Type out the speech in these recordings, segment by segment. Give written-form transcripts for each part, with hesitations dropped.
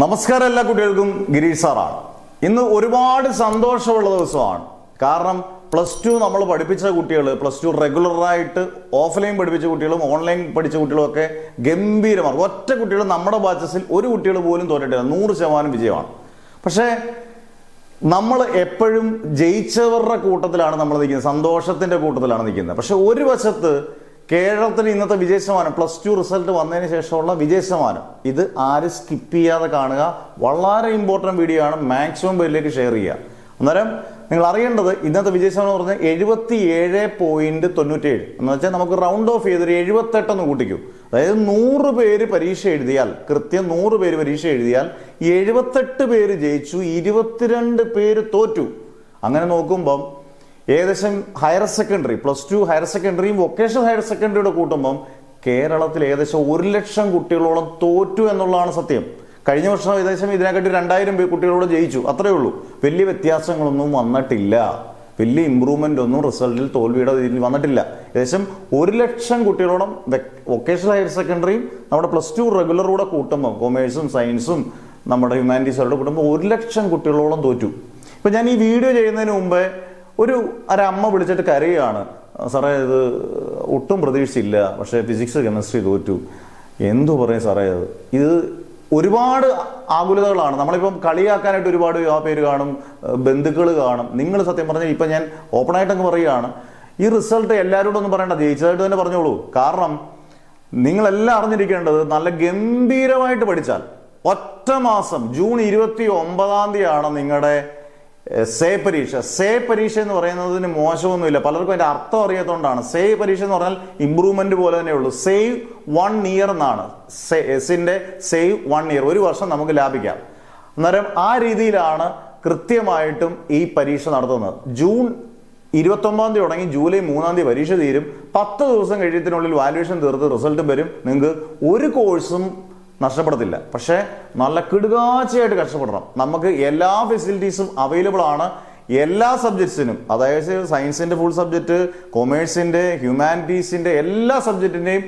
നമസ്കാരം എല്ലാ കുട്ടികൾക്കും ഗിരീഷ് സാറാണ്. ഇന്ന് ഒരുപാട് സന്തോഷമുള്ള ദിവസമാണ്. കാരണം +2 നമ്മൾ പഠിപ്പിച്ച കുട്ടികൾ, +2 റെഗുലറായിട്ട് ഓഫ്ലൈൻ പഠിപ്പിച്ച കുട്ടികളും ഓൺലൈൻ പഠിച്ച കുട്ടികളും ഒക്കെ ഗംഭീരമാണ്. ഒറ്റ കുട്ടികൾ നമ്മുടെ ബാച്ചസിൽ ഒരു കുട്ടികൾ പോലും തോറ്റിട്ടില്ല. 100% വിജയമാണ്. പക്ഷേ നമ്മൾ എപ്പോഴും ജയിച്ചവരുടെ കൂട്ടത്തിലാണ് നമ്മൾ നിൽക്കുന്നത്, സന്തോഷത്തിൻ്റെ കൂട്ടത്തിലാണ് നിൽക്കുന്നത്. പക്ഷെ ഒരു വശത്ത് കേരളത്തിൽ ഇന്നത്തെ വിജയശതമാനം +2 റിസൾട്ട് വന്നതിന് ശേഷമുള്ള വിജയശതമാനം, ഇത് ആരും സ്കിപ്പ് ചെയ്യാതെ കാണുക. വളരെ ഇമ്പോർട്ടൻറ്റ് വീഡിയോ ആണ്. മാക്സിമം പേരിലേക്ക് ഷെയർ ചെയ്യുക. അന്നേരം നിങ്ങൾ അറിയേണ്ടത് ഇന്നത്തെ വിജയശതമാനം എന്ന് പറഞ്ഞാൽ 77.97 എന്ന് വെച്ചാൽ നമുക്ക് റൗണ്ട് ഓഫ് ചെയ്തൊരു 78 ഒന്ന് കൂട്ടിക്കൂ. അതായത് 100 പേര് പരീക്ഷ എഴുതിയാൽ, കൃത്യം 100 പേര് പരീക്ഷ എഴുതിയാൽ 78 പേര് ജയിച്ചു, 22 പേര് തോറ്റു. അങ്ങനെ നോക്കുമ്പം ഏകദേശം ഹയർ സെക്കൻഡറി, +2 ഹയർ സെക്കൻഡറിയും വൊക്കേഷണൽ ഹയർ സെക്കൻഡറിയുടെ കൂട്ടുമ്പം കേരളത്തിൽ ഏകദേശം 1 ലക്ഷം കുട്ടികളോളം തോറ്റു എന്നുള്ളതാണ് സത്യം. കഴിഞ്ഞ വർഷം ഏകദേശം ഇതിനെക്കാട്ടി 2000 കുട്ടികളോട് ജയിച്ചു, അത്രയേ ഉള്ളൂ. വലിയ വ്യത്യാസങ്ങളൊന്നും വന്നിട്ടില്ല, വലിയ ഇമ്പ്രൂവ്മെൻ്റ് ഒന്നും റിസൾട്ടിൽ തോൽവിയുടെ രീതിയിൽ വന്നിട്ടില്ല. ഏകദേശം 1 ലക്ഷം കുട്ടികളോളം വൊക്കേഷണൽ ഹയർ സെക്കൻഡറിയും നമ്മുടെ +2 റെഗുലറൂടെ കൂട്ടുമ്പം, കൊമേഴ്സും സയൻസും നമ്മുടെ ഹ്യൂമാനിറ്റീസോടെ കൂട്ടുമ്പോൾ 1 ലക്ഷം കുട്ടികളോളം തോറ്റു. ഇപ്പം ഞാൻ ഈ വീഡിയോ ചെയ്യുന്നതിന് മുമ്പേ ഒരു അമ്മ വിളിച്ചിട്ട് കരയുകയാണ്, സാറേ ഇത് ഒട്ടും പ്രതീക്ഷിച്ചില്ല, പക്ഷേ ഫിസിക്സ് കെമിസ്ട്രി തോറ്റു. എന്തു പറയും സാറേ, ഇത് ഒരുപാട് ആകുലതകളാണ്. നമ്മളിപ്പം കളിയാക്കാനായിട്ട് ഒരുപാട് പേര് കാണും, ബന്ധുക്കൾ കാണും. നിങ്ങൾ സത്യം പറഞ്ഞാൽ ഇപ്പം ഞാൻ ഓപ്പണായിട്ടങ്ങ് പറയുകയാണ്, ഈ റിസൾട്ട് എല്ലാവരോടും ഒന്നും പറയണ്ട, ജയിച്ചതായിട്ട് തന്നെ പറഞ്ഞോളൂ. കാരണം നിങ്ങളെല്ലാം അറിഞ്ഞിരിക്കേണ്ടത്, നല്ല ഗംഭീരമായിട്ട് പഠിച്ചാൽ ഒറ്റ മാസം ജൂൺ 29 നിങ്ങളുടെ പരീക്ഷ എന്ന് പറയുന്നതിന് മോശമൊന്നുമില്ല. പലർക്കും അതിന്റെ അർത്ഥം അറിയാത്തതുകൊണ്ടാണ്. പരീക്ഷ എന്ന് പറഞ്ഞാൽ ഇമ്പ്രൂവ്മെന്റ് പോലെ തന്നെ ഉള്ളൂ. സേവ് 1 ഇയർ എന്നാണ്. സേവ് 1 ഇയർ, 1 വർഷം നമുക്ക് ലാഭിക്കാം. അന്നേരം ആ രീതിയിലാണ് കൃത്യമായിട്ടും ഈ പരീക്ഷ നടത്തുന്നത്. ജൂൺ 29 തുടങ്ങി ജൂലൈ 3 പരീക്ഷ തീരും. 10 ദിവസം കഴിയത്തിനുള്ളിൽ വാല്യുവേഷൻ തീർത്ത് റിസൾട്ടും വരും. നിങ്ങൾക്ക് ഒരു കോഴ്സും നഷ്ടപ്പെടത്തില്ല. പക്ഷേ നല്ല കിടുകാച്ചയായിട്ട് കഷ്ടപ്പെടണം. നമുക്ക് എല്ലാ ഫെസിലിറ്റീസും അവൈലബിൾ ആണ് എല്ലാ സബ്ജക്ട്സിനും. അതായത് സയൻസിന്റെ ഫുൾ സബ്ജക്റ്റ്, കൊമേഴ്സിന്റെ, ഹ്യൂമാനിറ്റീസിന്റെ എല്ലാ സബ്ജക്റ്റിന്റെയും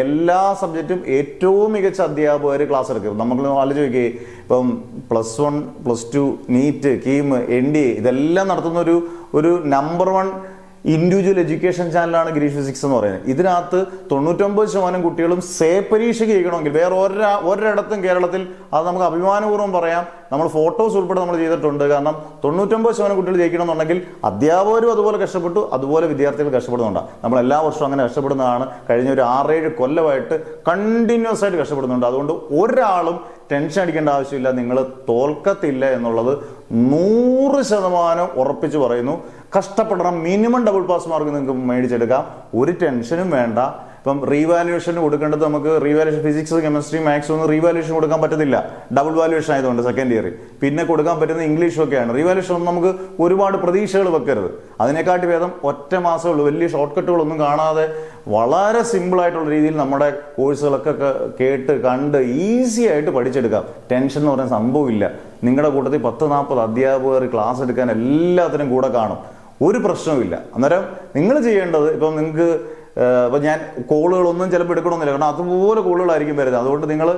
എല്ലാ സബ്ജക്റ്റും ഏറ്റവും മികച്ച അധ്യാപകർ ക്ലാസ് എടുക്കും. നമ്മൾ ആലോചിച്ച് നോക്കിയേ, ഇപ്പം +1 +2 നീറ്റ്, കീം, NDA ഇതെല്ലാം നടത്തുന്ന ഒരു നമ്പർ 1 ഇൻഡിവിജ്വൽ എഡ്യൂക്കേഷൻ ചാനലാണ് ഗിരീഷ് ഫിസിക്സ് എന്ന് പറയുന്നത്. ഇതിനകത്ത് 99% കുട്ടികളും പരീക്ഷയ്ക്ക് ജയിക്കണമെങ്കിൽ വേറെ ഒരിടത്തും കേരളത്തിൽ, അത് നമുക്ക് അഭിമാനപൂർവ്വം പറയാം, നമ്മൾ ഫോട്ടോസ് ഉൾപ്പെടെ നമ്മൾ ചെയ്തിട്ടുണ്ട്. കാരണം 99% കുട്ടികൾ ജയിക്കണമെന്നുണ്ടെങ്കിൽ അധ്യാപകരും അതുപോലെ കഷ്ടപ്പെട്ടു, അതുപോലെ വിദ്യാർത്ഥികൾ കഷ്ടപ്പെടുന്നുണ്ട്. നമ്മൾ എല്ലാ വർഷവും അങ്ങനെ കഷ്ടപ്പെടുന്നതാണ്. കഴിഞ്ഞ ഒരു 6-7 കൊല്ലമായിട്ട് കണ്ടിന്യൂസ് ആയിട്ട് കഷ്ടപ്പെടുന്നുണ്ട്. അതുകൊണ്ട് ഒരാളും ടെൻഷൻ അടിക്കേണ്ട ആവശ്യമില്ല. നിങ്ങൾ തോൽക്കത്തില്ല എന്നുള്ളത് 100% ഉറപ്പിച്ച് പറയുന്നു. കഷ്ടപ്പെടണം. മിനിമം ഡബിൾ പാസ് മാർക്ക് നിങ്ങൾക്ക് മേടിച്ചെടുക്കാം. ഒരു ടെൻഷനും വേണ്ട. ഇപ്പം റീവാലുവേഷന് കൊടുക്കേണ്ടത്, നമുക്ക് റീവാലുവേഷൻ ഫിസിക്സ് കെമിസ്ട്രി മാത്സ് ഒന്നും റീവാലുവേഷൻ കൊടുക്കാൻ പറ്റത്തില്ല, ഡബിൾ വാല്യുവേഷൻ ആയതുകൊണ്ട് സെക്കൻഡ് ഇയർ. പിന്നെ കൊടുക്കാൻ പറ്റുന്ന ഇംഗ്ലീഷും ഒക്കെയാണ്. റീവാലുവേഷൻ ഒന്നും നമുക്ക് ഒരുപാട് പ്രതീക്ഷകൾ വെക്കരുത്. അതിനെക്കാട്ടി ഭേദം ഒറ്റ മാസമേ ഉള്ളൂ. വലിയ ഷോർട്ട് കട്ടുകളൊന്നും കാണാതെ വളരെ സിമ്പിൾ ആയിട്ടുള്ള രീതിയിൽ നമ്മുടെ കോഴ്സുകളൊക്കെ കേട്ട് കണ്ട് ഈസി ആയിട്ട് പഠിച്ചെടുക്കാം. ടെൻഷൻ എന്ന് പറയുന്ന സംഭവമില്ല. നിങ്ങളുടെ കൂട്ടത്തിൽ 10-40 അധ്യാപകർ ക്ലാസ് എടുക്കാൻ എല്ലാത്തിനും കൂടെ കാണും. ഒരു പ്രശ്നവുമില്ല. അന്നേരം നിങ്ങൾ ചെയ്യേണ്ടത്, ഇപ്പം നിങ്ങൾക്ക് ഇപ്പം ഞാൻ കോളുകളൊന്നും ചിലപ്പോൾ എടുക്കണമെന്നില്ല, കാരണം അതുപോലെ കോളുകളായിരിക്കും വരുന്നത്. അതുകൊണ്ട് നിങ്ങൾ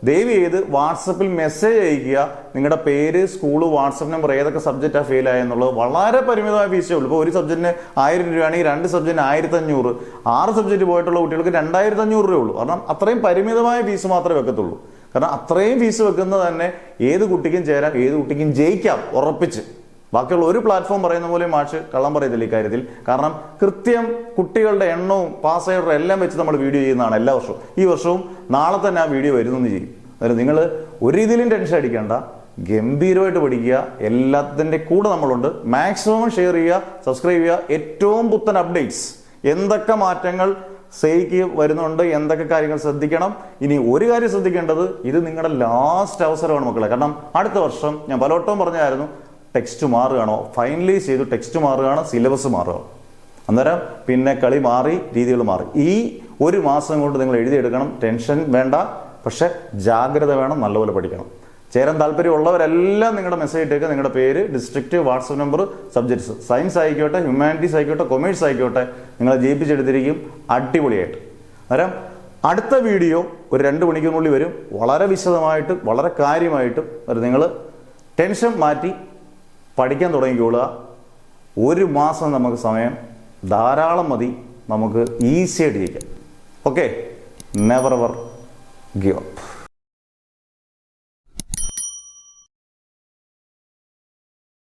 ദയവ് ചെയ്ത് വാട്സപ്പിൽ മെസ്സേജ് അയക്കുക. നിങ്ങളുടെ പേര്, സ്കൂള്, വാട്സപ്പ് നമ്പർ, ഏതൊക്കെ സബ്ജക്റ്റാണ് ഫെയിൽ ആയെന്നുള്ളത്. വളരെ പരിമിതമായ ഫീസേ ഉള്ളൂ. ഇപ്പോൾ ഒരു സബ്ജക്റ്റിന് 1000 രൂപയാണെങ്കിൽ 2 സബ്ജക്റ്റിന് 1500, 6 സബ്ജക്റ്റ് പോയിട്ടുള്ള കുട്ടികൾക്ക് 2500 രൂപ ഉള്ളൂ. കാരണം അത്രയും പരിമിതമായ ഫീസ് മാത്രമേ വെക്കത്തുള്ളൂ. കാരണം അത്രയും ഫീസ് വെക്കുന്നത് തന്നെ ഏത് കുട്ടിക്കും ചേരാം, ഏത് കുട്ടിക്കും ജയിക്കാം ഉറപ്പിച്ച്. ബാക്കിയുള്ള ഒരു പ്ലാറ്റ്ഫോം പറയുന്ന പോലെ മാഷ് കള്ളം പറയത്തില്ല ഇക്കാര്യത്തിൽ. കാരണം കൃത്യം കുട്ടികളുടെ എണ്ണവും പാസ്സായവരുടെ എല്ലാം വെച്ച് നമ്മൾ വീഡിയോ ചെയ്യുന്നതാണ് എല്ലാ വർഷവും. ഈ വർഷവും നാളെ തന്നെ ആ വീഡിയോ വരുന്നെന്ന് ചെയ്യും. അതായത് നിങ്ങൾ ഒരു രീതിയിലും ടെൻഷൻ അടിക്കേണ്ട, ഗംഭീരമായിട്ട് പഠിക്കുക. എല്ലാത്തിൻ്റെ കൂടെ നമ്മളുണ്ട്. മാക്സിമം ഷെയർ ചെയ്യുക, സബ്സ്ക്രൈബ് ചെയ്യുക. ഏറ്റവും പുത്തൻ അപ്ഡേറ്റ്സ്, എന്തൊക്കെ മാറ്റങ്ങൾ സേയ്ക്ക് വരുന്നുണ്ട്, എന്തൊക്കെ കാര്യങ്ങൾ ശ്രദ്ധിക്കണം. ഇനി ഒരു കാര്യം ശ്രദ്ധിക്കേണ്ടത്, ഇത് നിങ്ങളുടെ ലാസ്റ്റ് അവസരമാണ് മക്കളെ. കാരണം അടുത്ത വർഷം ഞാൻ പലവട്ടവും പറഞ്ഞായിരുന്നു, ടെക്സ്റ്റ് മാറുകയാണോ, ഫൈനലൈസ് ചെയ്തു ടെക്സ്റ്റ് മാറുകയാണ്, സിലബസ് മാറുകയാണ്. അന്നേരം പിന്നെ കളി മാറി, രീതികൾ മാറി. ഈ 1 മാസം കൊണ്ട് നിങ്ങൾ എഴുതിയെടുക്കണം. ടെൻഷൻ വേണ്ട, പക്ഷെ ജാഗ്രത വേണം. നല്ലപോലെ പഠിക്കണം. ചേരാൻ താല്പര്യമുള്ളവരെല്ലാം നിങ്ങളുടെ മെസ്സേജ് ഇട്ടേക്ക്. നിങ്ങളുടെ പേര്, district, WhatsApp number, subjects, science ആയിക്കോട്ടെ, ഹ്യൂമാനിറ്റീസ് ആയിക്കോട്ടെ, കൊമേഴ്സ് ആയിക്കോട്ടെ, നിങ്ങളെ ജയിപ്പിച്ചെടുത്തിരിക്കും അടിപൊളിയായിട്ട്. അന്നേരം അടുത്ത വീഡിയോ ഒരു 2 മണിക്കൂറിനുള്ളിൽ വരും. വളരെ വിശദമായിട്ട് വളരെ കാര്യമായിട്ടും നിങ്ങൾ ടെൻഷൻ മാറ്റി പഠിക്കാൻ തുടങ്ങിക്കോളുക. 1 മാസം നമുക്ക് സമയം ധാരാളം മതി, നമുക്ക് ഈസിയായിട്ട് ജയിക്കാം. Okay, never ever give up.